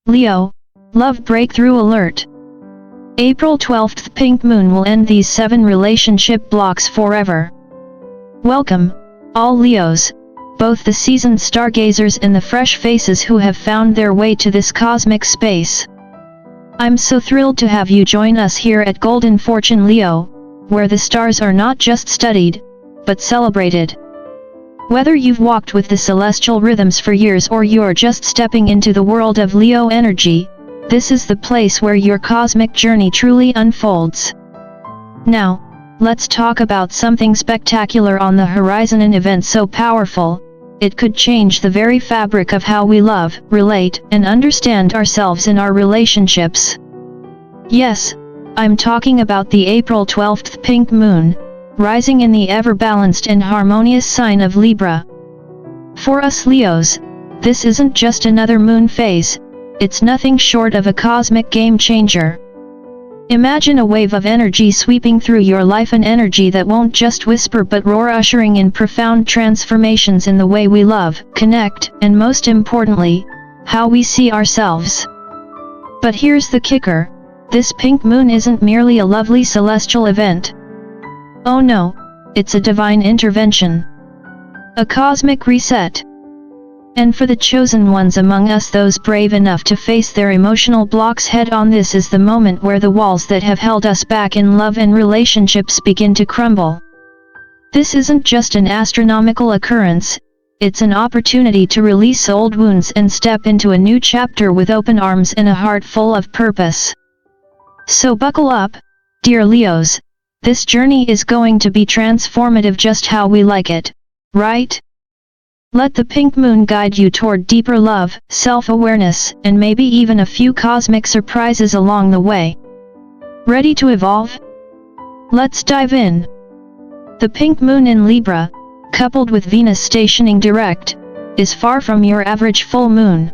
Leo, love breakthrough alert. April 12th pink moon will end these 7 relationship blocks forever. Welcome, all Leos, both the seasoned stargazers and the fresh faces who have found their way to this cosmic space. I'm so thrilled to have you join us here at Golden Fortune Leo, where the stars are not just studied, but celebrated. Whether you've walked with the celestial rhythms for years or you're just stepping into the world of Leo energy, this is the place where your cosmic journey truly unfolds. Now, let's talk about something spectacular on the horizon, an event so powerful, it could change the very fabric of how we love, relate, and understand ourselves in our relationships. Yes, I'm talking about the April 12th pink moon, rising in the ever-balanced and harmonious sign of Libra. For us Leos, this isn't just another moon phase, it's nothing short of a cosmic game-changer. Imagine a wave of energy sweeping through your life, an energy that won't just whisper but roar, ushering in profound transformations in the way we love, connect, and most importantly, how we see ourselves. But here's the kicker, this pink moon isn't merely a lovely celestial event. Oh no, it's a divine intervention. A cosmic reset. And for the chosen ones among us, those brave enough to face their emotional blocks head on, this is the moment where the walls that have held us back in love and relationships begin to crumble. This isn't just an astronomical occurrence, it's an opportunity to release old wounds and step into a new chapter with open arms and a heart full of purpose. So buckle up, dear Leos. This journey is going to be transformative, just how we like it, right? Let the pink moon guide you toward deeper love, self-awareness, and maybe even a few cosmic surprises along the way. Ready to evolve? Let's dive in. The pink moon in Libra, coupled with Venus stationing direct, is far from your average full moon.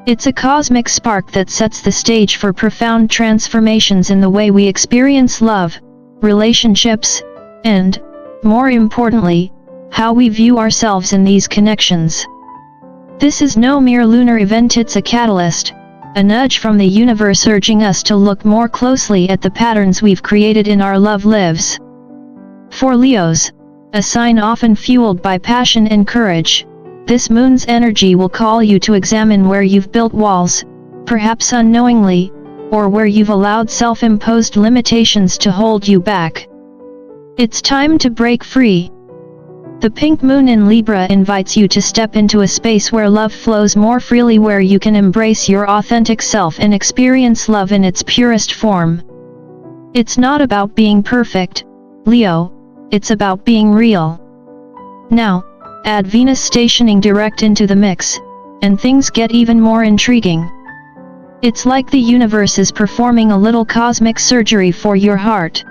It's a cosmic spark that sets the stage for profound transformations in the way we experience love, relationships, and, more importantly, how we view ourselves in these connections. This is no mere lunar event, it's a catalyst, a nudge from the universe urging us to look more closely at the patterns we've created in our love lives. For Leos, a sign often fueled by passion and courage, this moon's energy will call you to examine where you've built walls, perhaps unknowingly, or where you've allowed self-imposed limitations to hold you back. It's time to break free. The pink moon in Libra invites you to step into a space where love flows more freely, where you can embrace your authentic self and experience love in its purest form. It's not about being perfect, Leo, it's about being real. Now, add Venus stationing direct into the mix, and things get even more intriguing. It's like the universe is performing a little cosmic surgery for your heart.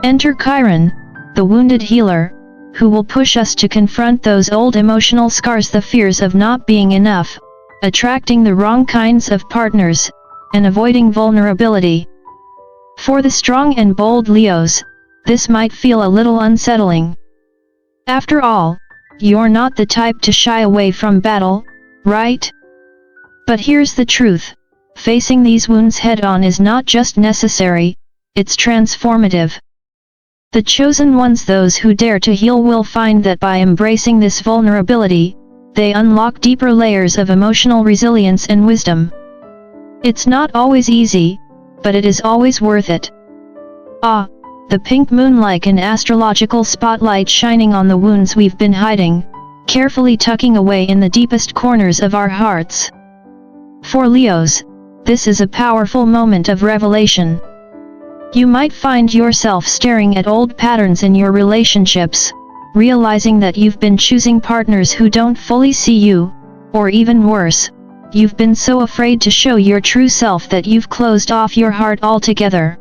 Enter Chiron, the wounded healer, who will push us to confront those old emotional scars, the fears of not being enough, attracting the wrong kinds of partners, and avoiding vulnerability. For the strong and bold Leos, this might feel a little unsettling. After all, you're not the type to shy away from battle, right? But here's the truth. Facing these wounds head-on is not just necessary, it's transformative. The chosen ones, those who dare to heal, will find that by embracing this vulnerability, they unlock deeper layers of emotional resilience and wisdom. It's not always easy, but it is always worth it. Ah, the pink moon, like an astrological spotlight shining on the wounds we've been hiding, carefully tucking away in the deepest corners of our hearts. For Leos, this is a powerful moment of revelation. You might find yourself staring at old patterns in your relationships, realizing that you've been choosing partners who don't fully see you, or even worse, you've been so afraid to show your true self that you've closed off your heart altogether.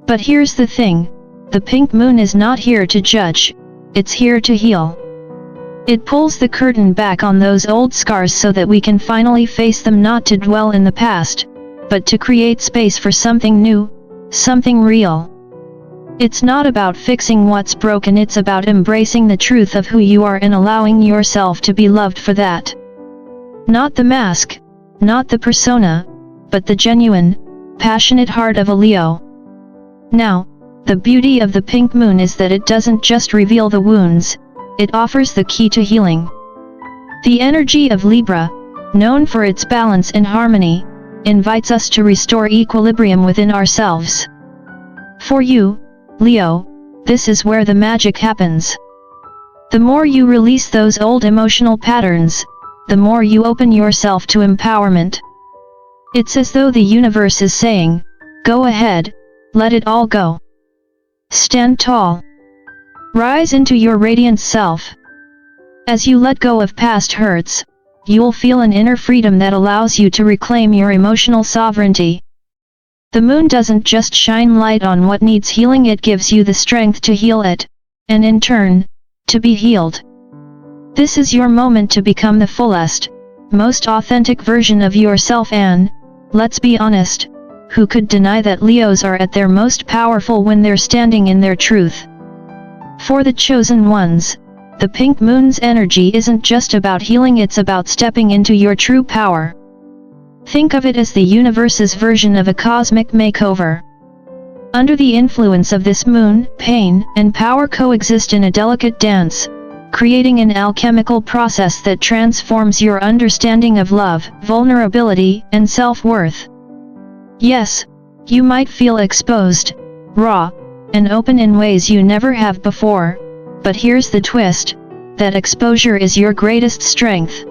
But here's the thing, the pink moon is not here to judge, it's here to heal. It pulls the curtain back on those old scars so that we can finally face them, not to dwell in the past, but to create space for something new, something real. It's not about fixing what's broken, it's about embracing the truth of who you are and allowing yourself to be loved for that. Not the mask, not the persona, but the genuine, passionate heart of a Leo. Now, the beauty of the pink moon is that it doesn't just reveal the wounds, it offers the key to healing. The energy of Libra, known for its balance and harmony, invites us to restore equilibrium within ourselves. For you, Leo, this is where the magic happens. The more you release those old emotional patterns, the more you open yourself to empowerment. It's as though the universe is saying, go ahead, let it all go. Stand tall. Rise into your radiant self. As you let go of past hurts, you'll feel an inner freedom that allows you to reclaim your emotional sovereignty. The moon doesn't just shine light on what needs healing, it gives you the strength to heal it, and in turn, to be healed. This is your moment to become the fullest, most authentic version of yourself, and, let's be honest, who could deny that Leos are at their most powerful when they're standing in their truth? For the chosen ones, the pink moon's energy isn't just about healing, it's about stepping into your true power. Think of it as the universe's version of a cosmic makeover. Under the influence of this moon, pain and power coexist in a delicate dance, creating an alchemical process that transforms your understanding of love, vulnerability, and self-worth. Yes, you might feel exposed, raw, and open in ways you never have before, but here's the twist, that exposure is your greatest strength.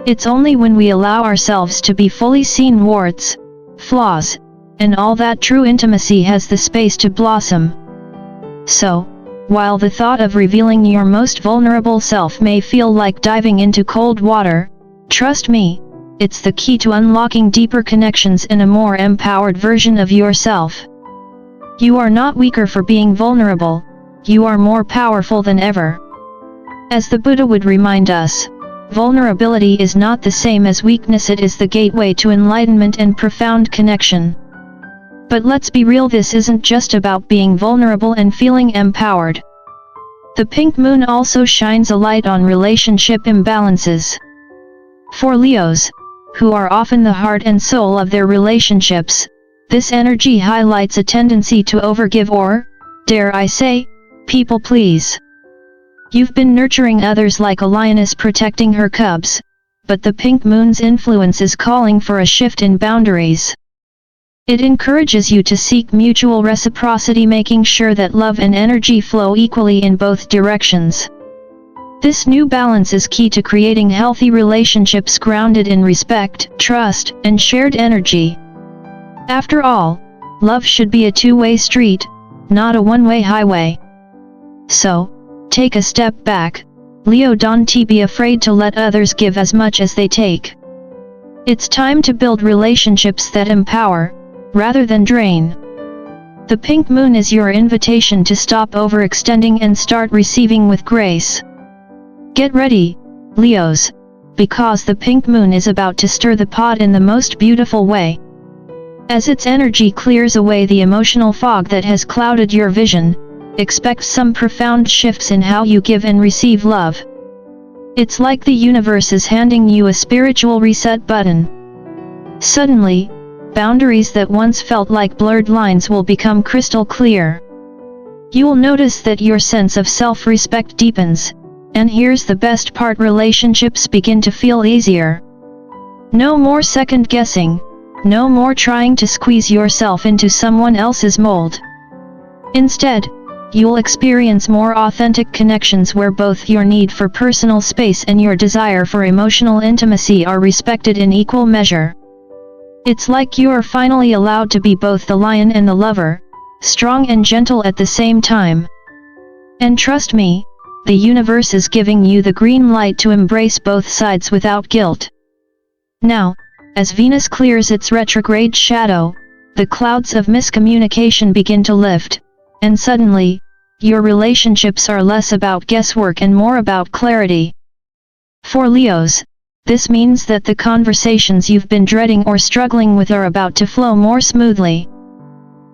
It's only when we allow ourselves to be fully seen, warts, flaws, and all that true intimacy has the space to blossom. So, while the thought of revealing your most vulnerable self may feel like diving into cold water, trust me, it's the key to unlocking deeper connections and a more empowered version of yourself. You are not weaker for being vulnerable, you are more powerful than ever. As the Buddha would remind us, vulnerability is not the same as weakness, it is the gateway to enlightenment and profound connection. But let's be real, this isn't just about being vulnerable and feeling empowered. The pink moon also shines a light on relationship imbalances. For Leos, who are often the heart and soul of their relationships, this energy highlights a tendency to overgive or, dare I say, people please. You've been nurturing others like a lioness protecting her cubs, but the pink moon's influence is calling for a shift in boundaries. It encourages you to seek mutual reciprocity, making sure that love and energy flow equally in both directions. This new balance is key to creating healthy relationships grounded in respect, trust, and shared energy. After all, love should be a two-way street, not a one-way highway. So, take a step back, Leo. Don't be afraid to let others give as much as they take. It's time to build relationships that empower, rather than drain. The pink moon is your invitation to stop overextending and start receiving with grace. Get ready, Leos, because the pink moon is about to stir the pot in the most beautiful way. As its energy clears away the emotional fog that has clouded your vision, expect some profound shifts in how you give and receive love. It's like the universe is handing you a spiritual reset button. Suddenly, boundaries that once felt like blurred lines will become crystal clear. You'll notice that your sense of self-respect deepens, and here's the best part, relationships begin to feel easier. No more second-guessing, no more trying to squeeze yourself into someone else's mold. Instead, you'll experience more authentic connections where both your need for personal space and your desire for emotional intimacy are respected in equal measure. It's like you are finally allowed to be both the lion and the lover, strong and gentle at the same time. And trust me, the universe is giving you the green light to embrace both sides without guilt. Now, as Venus clears its retrograde shadow, the clouds of miscommunication begin to lift, and suddenly, your relationships are less about guesswork and more about clarity. For Leos, this means that the conversations you've been dreading or struggling with are about to flow more smoothly.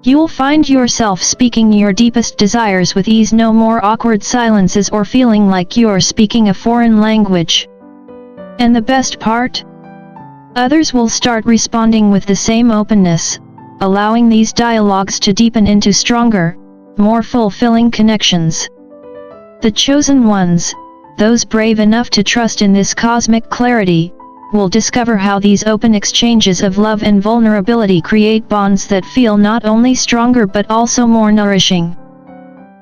You'll find yourself speaking your deepest desires with ease, no more awkward silences or feeling like you're speaking a foreign language. And the best part? Others will start responding with the same openness, allowing these dialogues to deepen into stronger, more fulfilling connections. The chosen ones, those brave enough to trust in this cosmic clarity, will discover how these open exchanges of love and vulnerability create bonds that feel not only stronger but also more nourishing.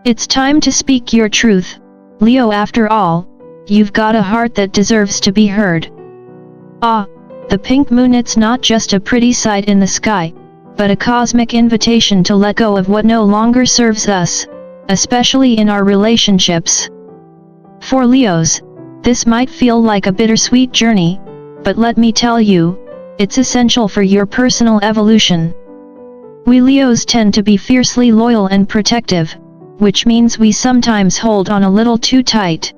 It's time to speak your truth, Leo. After all, you've got a heart that deserves to be heard. The pink moon. It's not just a pretty sight in the sky, but a cosmic invitation to let go of what no longer serves us, especially in our relationships. For Leos, this might feel like a bittersweet journey, but let me tell you, it's essential for your personal evolution. We Leos tend to be fiercely loyal and protective, which means we sometimes hold on a little too tight.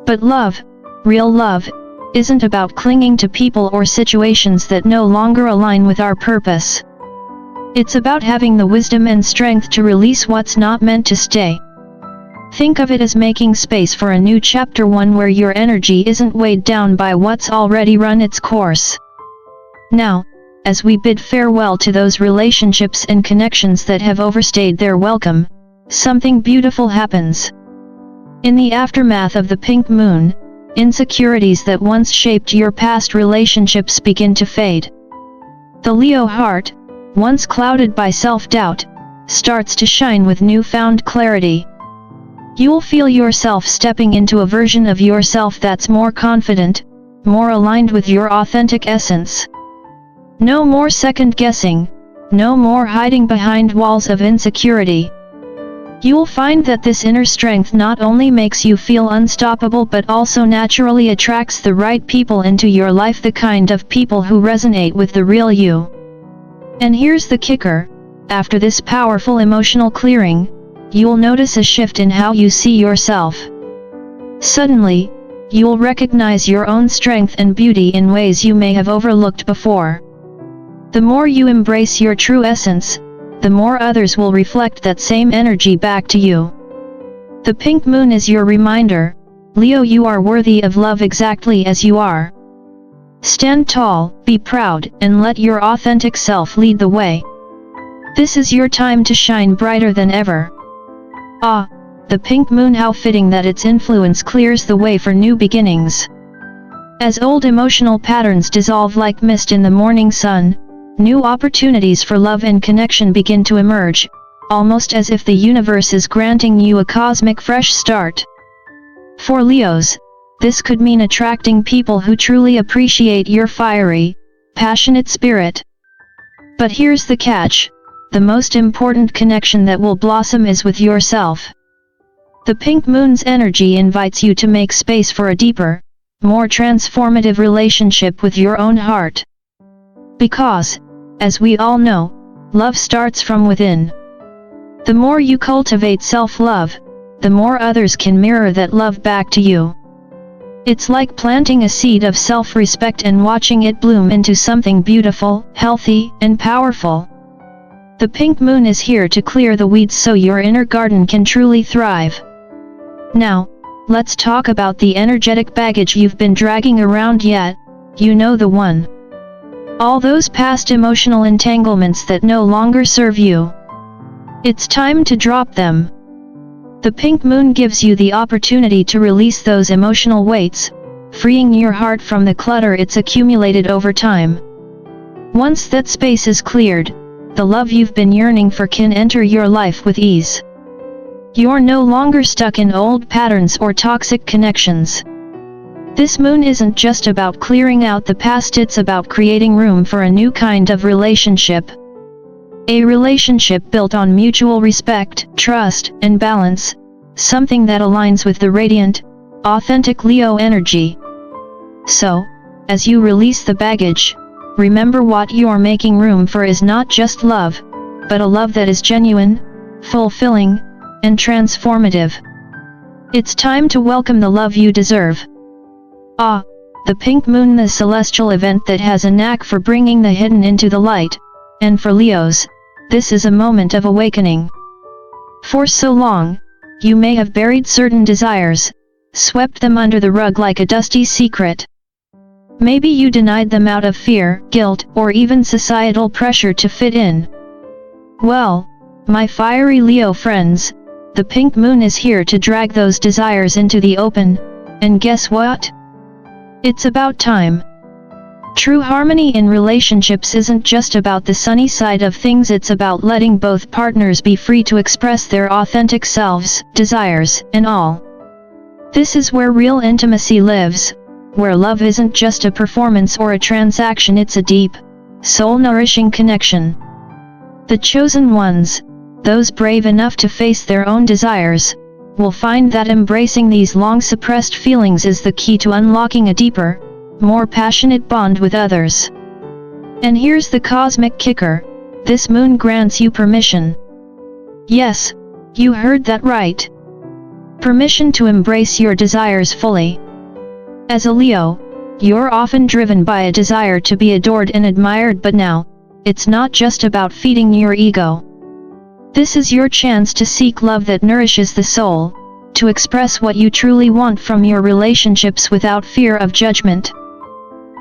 But love, real love, isn't about clinging to people or situations that no longer align with our purpose. It's about having the wisdom and strength to release what's not meant to stay. Think of it as making space for a new chapter, one where your energy isn't weighed down by what's already run its course. Now, as we bid farewell to those relationships and connections that have overstayed their welcome, something beautiful happens. In the aftermath of the pink moon, insecurities that once shaped your past relationships begin to fade. The Leo heart, once clouded by self-doubt, starts to shine with newfound clarity. You'll feel yourself stepping into a version of yourself that's more confident, more aligned with your authentic essence. No more second-guessing, no more hiding behind walls of insecurity. You'll find that this inner strength not only makes you feel unstoppable but also naturally attracts the right people into your life, the kind of people who resonate with the real you. And here's the kicker: after this powerful emotional clearing, you'll notice a shift in how you see yourself. Suddenly, you'll recognize your own strength and beauty in ways you may have overlooked before. The more you embrace your true essence, the more others will reflect that same energy back to you. The pink moon is your reminder, Leo, you are worthy of love exactly as you are. Stand tall, be proud, and let your authentic self lead the way. This is your time to shine brighter than ever. The pink moon, how fitting that its influence clears the way for new beginnings. As old emotional patterns dissolve like mist in the morning sun, new opportunities for love and connection begin to emerge, almost as if the universe is granting you a cosmic fresh start. For Leos, this could mean attracting people who truly appreciate your fiery, passionate spirit. But here's the catch: the most important connection that will blossom is with yourself. The pink moon's energy invites you to make space for a deeper, more transformative relationship with your own heart. Because, as we all know, love starts from within. The more you cultivate self-love, the more others can mirror that love back to you. It's like planting a seed of self-respect and watching it bloom into something beautiful, healthy, and powerful. The pink moon is here to clear the weeds so your inner garden can truly thrive. Now, let's talk about the energetic baggage you've been dragging around. Yet, you know the one. All those past emotional entanglements that no longer serve you. It's time to drop them. The pink moon gives you the opportunity to release those emotional weights, freeing your heart from the clutter it's accumulated over time. Once that space is cleared, the love you've been yearning for can enter your life with ease. You're no longer stuck in old patterns or toxic connections. This moon isn't just about clearing out the past, it's about creating room for a new kind of relationship. A relationship built on mutual respect, trust, and balance, something that aligns with the radiant, authentic Leo energy. So, as you release the baggage, remember what you're making room for is not just love, but a love that is genuine, fulfilling, and transformative. It's time to welcome the love you deserve. The pink moon, the celestial event that has a knack for bringing the hidden into the light, and for Leos, this is a moment of awakening. For so long, you may have buried certain desires, swept them under the rug like a dusty secret. Maybe you denied them out of fear, guilt, or even societal pressure to fit in. Well, my fiery Leo friends, the pink moon is here to drag those desires into the open, and guess what? It's about time. True harmony in relationships isn't just about the sunny side of things, it's about letting both partners be free to express their authentic selves, desires, and all. This is where real intimacy lives, where love isn't just a performance or a transaction, it's a deep, soul-nourishing connection. The chosen ones, those brave enough to face their own desires, will find that embracing these long-suppressed feelings is the key to unlocking a deeper, more passionate bond with others. And here's the cosmic kicker: this moon grants you permission. Yes, you heard that right. Permission to embrace your desires fully. As a Leo, you're often driven by a desire to be adored and admired, but now, it's not just about feeding your ego. This is your chance to seek love that nourishes the soul, to express what you truly want from your relationships without fear of judgment.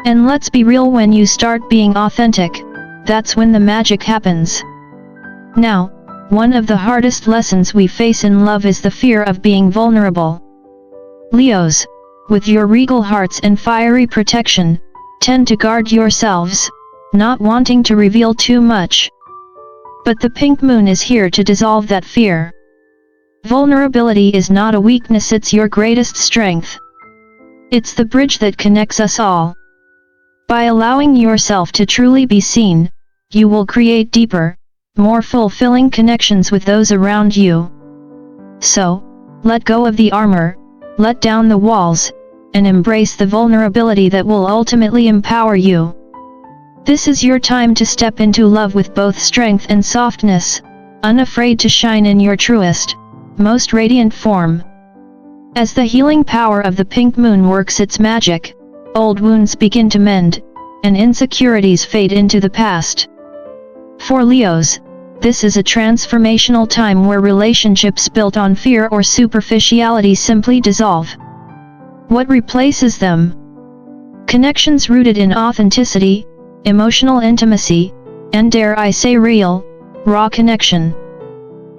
And let's be real, when you start being authentic, that's when the magic happens. Now, one of the hardest lessons we face in love is the fear of being vulnerable. Leos, with your regal hearts and fiery protection, tend to guard yourselves, not wanting to reveal too much. But the pink moon is here to dissolve that fear. Vulnerability is not a weakness, it's your greatest strength. It's the bridge that connects us all. By allowing yourself to truly be seen, you will create deeper, more fulfilling connections with those around you. So, let go of the armor, let down the walls, and embrace the vulnerability that will ultimately empower you. This is your time to step into love with both strength and softness, unafraid to shine in your truest, most radiant form. As the healing power of the pink moon works its magic, old wounds begin to mend, and insecurities fade into the past. For Leos, this is a transformational time where relationships built on fear or superficiality simply dissolve. What replaces them? Connections rooted in authenticity, emotional intimacy, and dare I say real, raw connection.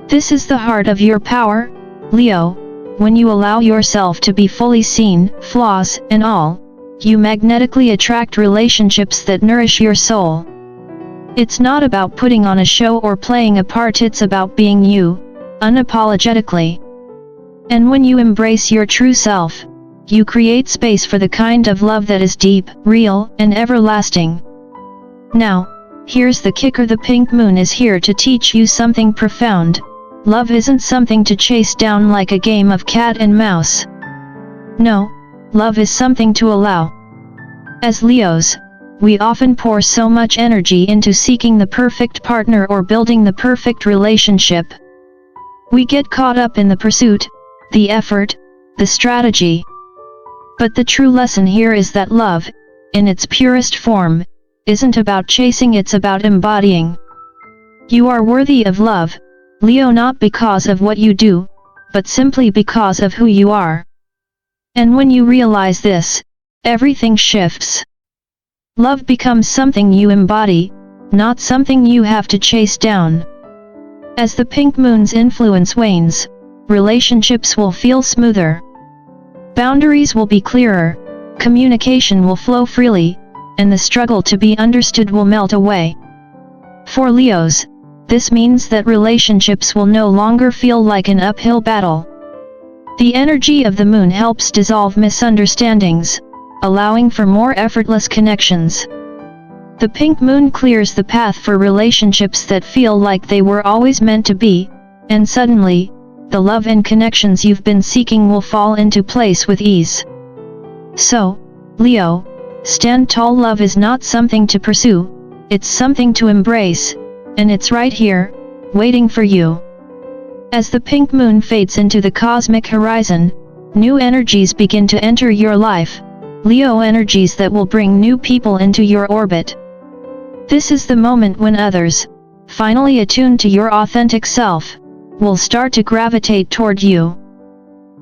This is the heart of your power, Leo. When you allow yourself to be fully seen, flaws and all, you magnetically attract relationships that nourish your soul. It's not about putting on a show or playing a part, it's about being you, unapologetically. And when you embrace your true self, you create space for the kind of love that is deep, real, and everlasting. Now, here's the kicker: the pink moon is here to teach you something profound. Love isn't something to chase down like a game of cat and mouse. No, love is something to allow. As Leos, we often pour so much energy into seeking the perfect partner or building the perfect relationship. We get caught up in the pursuit, the effort, the strategy. But the true lesson here is that love, in its purest form, isn't about chasing, it's about embodying. You are worthy of love, Leo, not because of what you do, but simply because of who you are. And when you realize this, everything shifts. Love becomes something you embody, not something you have to chase down. As the pink moon's influence wanes, relationships will feel smoother. Boundaries will be clearer, communication will flow freely, and the struggle to be understood will melt away. For Leos, this means that relationships will no longer feel like an uphill battle. The energy of the moon helps dissolve misunderstandings, allowing for more effortless connections. The pink moon clears the path for relationships that feel like they were always meant to be, and suddenly, the love and connections you've been seeking will fall into place with ease. So, Leo, stand tall. Love is not something to pursue, it's something to embrace, and it's right here, waiting for you. As the pink moon fades into the cosmic horizon, new energies begin to enter your life, Leo energies that will bring new people into your orbit. This is the moment when others, finally attuned to your authentic self, will start to gravitate toward you.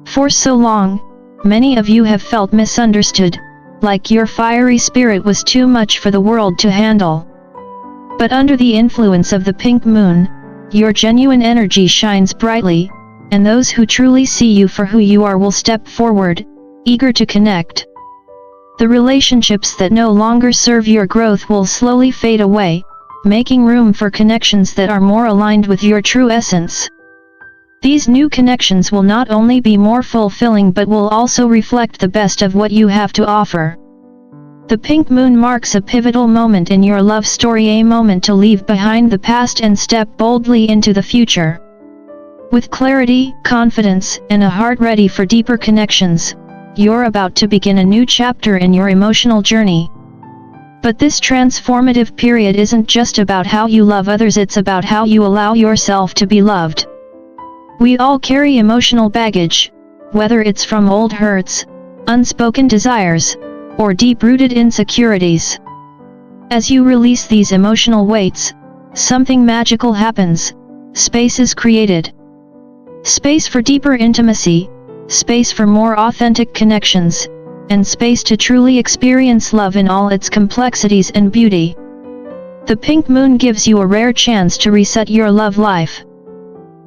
For so long, many of you have felt misunderstood, like your fiery spirit was too much for the world to handle. But under the influence of the pink moon, your genuine energy shines brightly, and those who truly see you for who you are will step forward, eager to connect. The relationships that no longer serve your growth will slowly fade away, making room for connections that are more aligned with your true essence. These new connections will not only be more fulfilling but will also reflect the best of what you have to offer. The pink moon marks a pivotal moment in your love story, a moment to leave behind the past and step boldly into the future. With clarity, confidence, and a heart ready for deeper connections, you're about to begin a new chapter in your emotional journey. But this transformative period isn't just about how you love others, it's about how you allow yourself to be loved. We all carry emotional baggage, whether it's from old hurts, unspoken desires, or deep-rooted insecurities. As you release these emotional weights, something magical happens. Space is created. Space for deeper intimacy, space for more authentic connections, and space to truly experience love in all its complexities and beauty. The pink moon gives you a rare chance to reset your love life.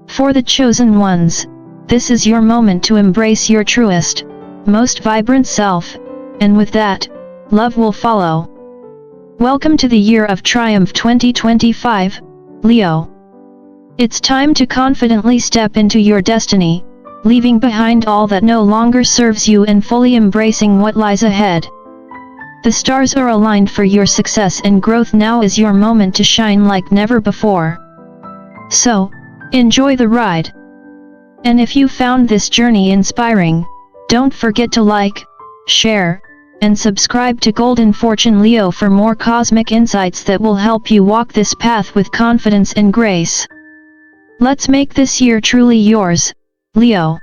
For the chosen ones, this is your moment to embrace your truest, most vibrant self, and with that, love will follow. Welcome to the Year of Triumph 2025, Leo. It's time to confidently step into your destiny, leaving behind all that no longer serves you and fully embracing what lies ahead. The stars are aligned for your success and growth. Now is your moment to shine like never before. So, enjoy the ride. And if you found this journey inspiring, don't forget to like, share, and subscribe to Golden Fortune Leo for more cosmic insights that will help you walk this path with confidence and grace. Let's make this year truly yours, Leo.